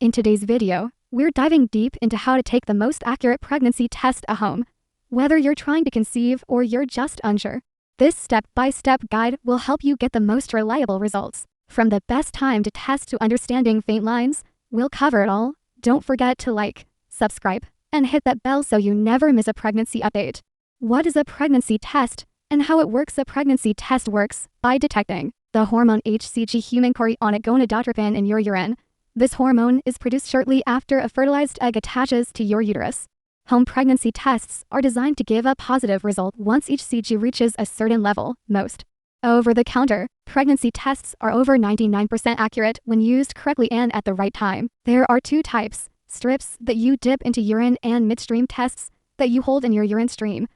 In today's video, we're diving deep into how to take the most accurate pregnancy test at home. Whether you're trying to conceive or you're just unsure, this step-by-step guide will help you get the most reliable results. From the best time to test to understanding faint lines, we'll cover it all. Don't forget to like, subscribe, and hit that bell so you never miss a pregnancy update. What is a pregnancy test and how it works? A pregnancy test works by detecting the hormone hCG, human chorionic gonadotropin, in your urine. This hormone is produced shortly after a fertilized egg attaches to your uterus. Home pregnancy tests are designed to give a positive result once hCG reaches a certain level. Most over-the-counter pregnancy tests are over 99% accurate when used correctly and at the right time. There are two types: strips that you dip into urine and midstream tests that you hold in your urine stream.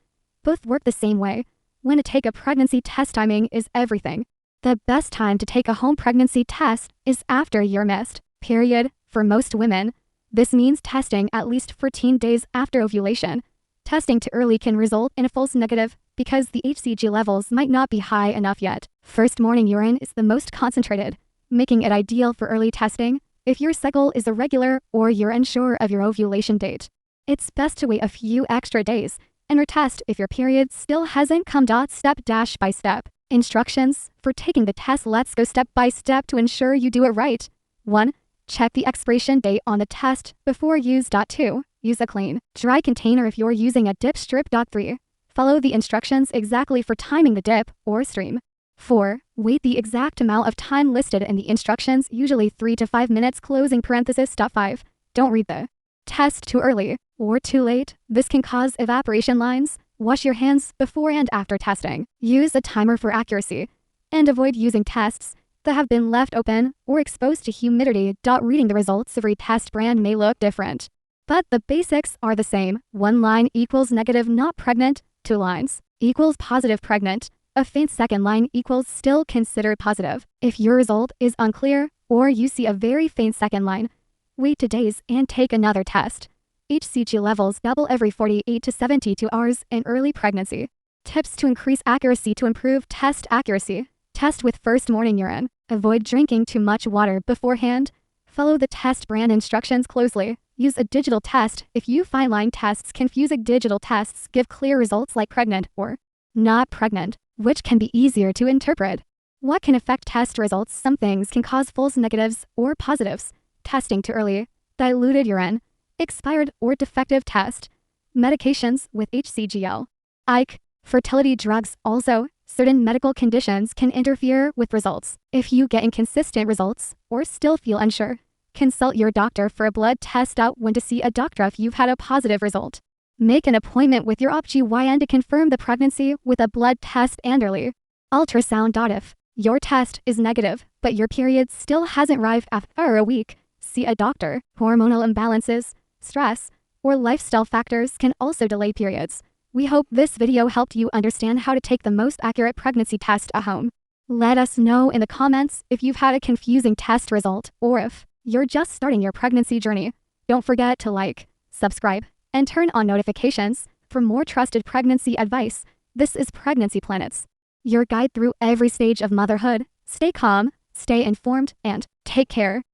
Both work the same way. When to take a pregnancy test, timing is everything. The best time to take a home pregnancy test is after your missed period. For most women, this means testing at least 14 days after ovulation. Testing too early can result in a false negative because the hCG levels might not be high enough yet. First morning urine is the most concentrated, making it ideal for early testing. If your cycle is irregular or you're unsure of your ovulation date, it's best to wait a few extra days and retest if your period still hasn't come. Step-by-step instructions for taking the test. Let's go step by step to ensure you do it right. 1. Check the expiration date on the test before use. 2. Use a clean, dry container if you're using a dip strip. 3. Follow the instructions exactly for timing the dip or stream. 4. Wait the exact amount of time listed in the instructions, usually 3 to 5 minutes. 5. Don't read the test too early or too late. This can cause evaporation lines. Wash your hands before and after testing. Use a timer for accuracy and avoid using tests that have been left open or exposed to humidity. Reading the results of every test brand may look different, but the basics are the same. 1 line equals negative not pregnant. 2 lines equals positive pregnant. A faint second line equals still considered positive. If your result is unclear or you see a very faint second line, wait 2 days and take another test. hCG levels double every 48 to 72 hours in early pregnancy. Tips to increase accuracy. To improve test accuracy, test with first morning urine. Avoid drinking too much water beforehand. Follow the test brand instructions closely. Use a digital test if you find line tests confusing. Digital tests give clear results like pregnant or not pregnant, which can be easier to interpret. What can affect test results? Some things can cause false negatives or positives. Testing too early, diluted urine, expired or defective test, medications with hCG, IC, fertility drugs. Also, certain medical conditions can interfere with results. If you get inconsistent results or still feel unsure, consult your doctor for a blood test. When to see a doctor if you've had a positive result. Make an appointment with your OB/GYN to confirm the pregnancy with a blood test and early ultrasound. If your test is negative but your period still hasn't arrived after a week, see a doctor. Hormonal imbalances, stress, or lifestyle factors can also delay periods. We hope this video helped you understand how to take the most accurate pregnancy test at home. Let us know in the comments if you've had a confusing test result or if you're just starting your pregnancy journey. Don't forget to like, subscribe, and turn on notifications for more trusted pregnancy advice. This is Pregnancy Planets, your guide through every stage of motherhood. Stay calm, stay informed, and take care.